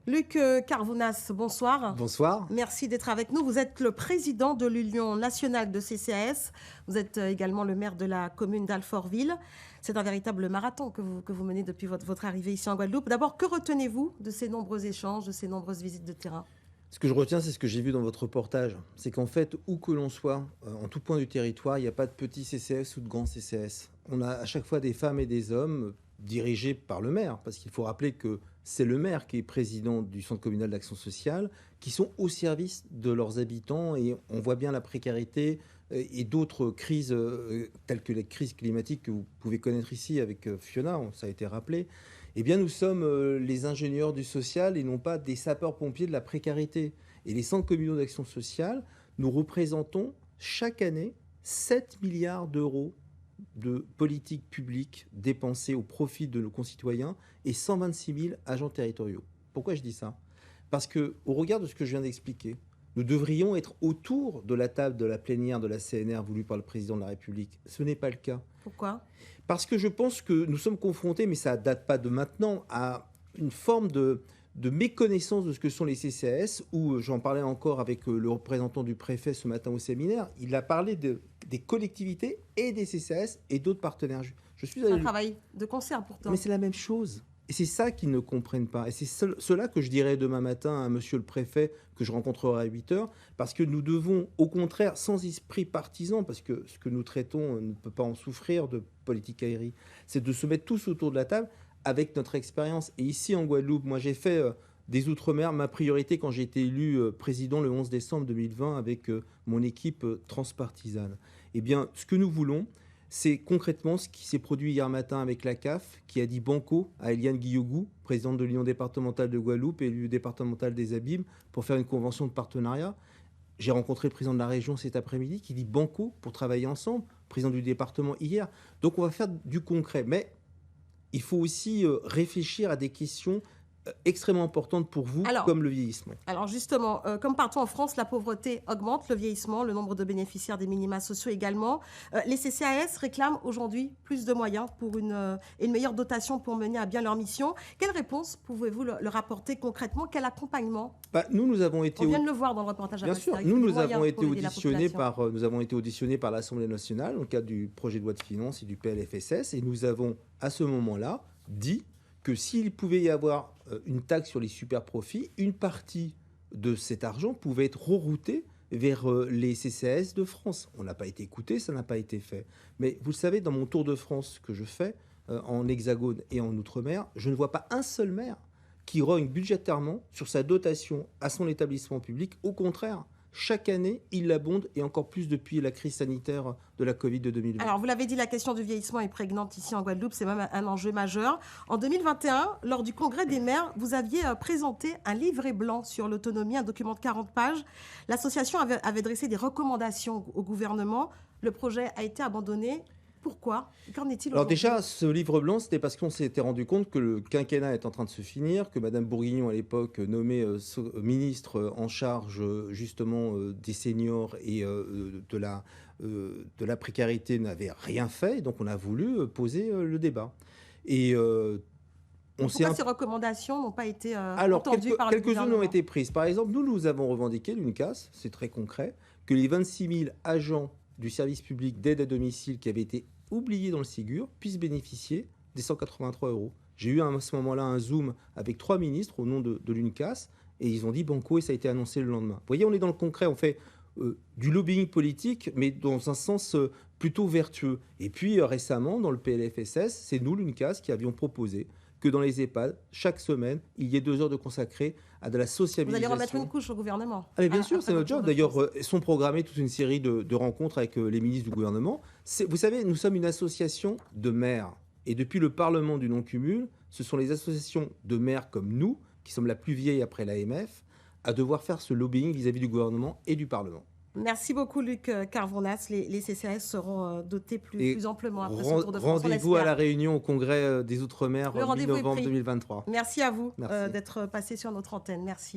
Luc Carvounas, bonsoir. Bonsoir. Merci d'être avec nous. Vous êtes le président de l'Union nationale de CCAS. Vous êtes également le maire de la commune d'Alfortville. C'est un véritable marathon que vous menez depuis votre arrivée ici en Guadeloupe. D'abord, que retenez-vous de ces nombreux échanges, de ces nombreuses visites de terrain ? Ce que je retiens, c'est ce que j'ai vu dans votre reportage. C'est qu'en fait, où que l'on soit, en tout point du territoire, il n'y a pas de petits CCS ou de grands CCS. On a à chaque fois des femmes et des hommes dirigés par le maire, parce qu'il faut rappeler que c'est le maire qui est président du Centre communal d'action sociale, qui sont au service de leurs habitants, et on voit bien la précarité et d'autres crises telles que les crises climatiques que vous pouvez connaître ici avec Fiona, ça a été rappelé. Eh bien, nous sommes les ingénieurs du social et non pas des sapeurs-pompiers de la précarité. Et les centres communaux d'action sociale, nous représentons chaque année 7 milliards d'euros de politique publique dépensée au profit de nos concitoyens et 126 000 agents territoriaux. Pourquoi je dis ça ? Parce qu'au regard de ce que je viens d'expliquer, nous devrions être autour de la table de la plénière de la CNR voulue par le président de la République. Ce n'est pas le cas. Pourquoi ? Parce que je pense que nous sommes confrontés, mais ça ne date pas de maintenant, à une forme de méconnaissance de ce que sont les CCAS, où j'en parlais encore avec le représentant du préfet ce matin au séminaire. Il a parlé des collectivités et des CCAS et d'autres partenaires. C'est un travail de concert pourtant. Mais c'est la même chose. Et c'est ça qu'ils ne comprennent pas. Et c'est cela que je dirai demain matin à monsieur le préfet, que je rencontrerai à 8h, parce que nous devons, au contraire, sans esprit partisan, parce que ce que nous traitons ne peut pas en souffrir de politique aérienne, c'est de se mettre tous autour de la table avec notre expérience. Et ici, en Guadeloupe, moi, j'ai fait des Outre-mer ma priorité quand j'ai été élu président le 11 décembre 2020 avec mon équipe transpartisane. Eh bien, ce que nous voulons, c'est concrètement ce qui s'est produit hier matin avec la CAF, qui a dit banco à Eliane Guillogou, présidente de l'Union départementale de Guadeloupe et élue départementale des Abîmes, pour faire une convention de partenariat. J'ai rencontré le président de la région cet après-midi qui dit banco pour travailler ensemble, président du département hier. Donc on va faire du concret. Mais il faut aussi réfléchir à des questions extrêmement importante pour vous, comme le vieillissement. Alors justement, comme partout en France, la pauvreté augmente, le vieillissement, le nombre de bénéficiaires des minima sociaux également. Les CCAS réclament aujourd'hui plus de moyens pour une meilleure dotation pour mener à bien leur mission. Quelle réponse pouvez-vous leur apporter concrètement ? Quel accompagnement ? Nous avons été... On vient de le voir dans le reportage. Bien sûr, nous avons été auditionnés par l'Assemblée nationale dans le cadre du projet de loi de finances et du PLFSS, et nous avons à ce moment-là dit que s'il pouvait y avoir une taxe sur les super profits, une partie de cet argent pouvait être reroutée vers les CCAS de France. On n'a pas été écouté, ça n'a pas été fait. Mais vous le savez, dans mon tour de France que je fais, en Hexagone et en Outre-mer, je ne vois pas un seul maire qui rogne budgétairement sur sa dotation à son établissement public. Au contraire, chaque année, il l'abonde, et encore plus depuis la crise sanitaire de la Covid de 2020. Alors, vous l'avez dit, la question du vieillissement est prégnante ici en Guadeloupe. C'est même un enjeu majeur. En 2021, lors du congrès des maires, vous aviez présenté un livret blanc sur l'autonomie, un document de 40 pages. L'association avait dressé des recommandations au gouvernement. Le projet a été abandonné. Pourquoi ? Qu'en est-il aujourd'hui ? Alors déjà, ce livre blanc, c'était parce qu'on s'était rendu compte que le quinquennat est en train de se finir, que Mme Bourguignon, à l'époque, nommée ministre en charge justement des seniors et de la précarité, n'avait rien fait. Donc on a voulu poser le débat. Et pourquoi ces recommandations n'ont pas été entendues par le gouvernement ? Quelques-unes ont été prises. Par exemple, nous avons revendiqué, l'UNCAS, c'est très concret, que les 26 000 agents du service public d'aide à domicile qui avaient été oubliés dans le Ségur puissent bénéficier des 183 €. J'ai eu à ce moment-là un Zoom avec 3 ministres au nom de l'UNCAS, et ils ont dit banco, et ça a été annoncé le lendemain. Vous voyez, on est dans le concret, on fait du lobbying politique, mais dans un sens plutôt vertueux. Et puis récemment, dans le PLFSS, c'est nous, l'UNCAS, qui avions proposé que dans les EHPAD, chaque semaine, il y ait 2 heures de consacrées à de la sociabilisation. Vous allez remettre une couche au gouvernement. Mais bien sûr, c'est notre job. D'ailleurs, sont programmées toute une série de rencontres avec les ministres du gouvernement. Vous savez, nous sommes une association de maires. Et depuis le Parlement du non-cumul, ce sont les associations de maires comme nous, qui sommes la plus vieille après l'AMF, à devoir faire ce lobbying vis-à-vis du gouvernement et du Parlement. Merci beaucoup, Luc Carvounas. Les CCAS seront dotés plus amplement après ce tour de France. Rendez-vous à La Réunion au Congrès des Outre-mer en mi-novembre 2023. Merci à vous d'être passé sur notre antenne. Merci.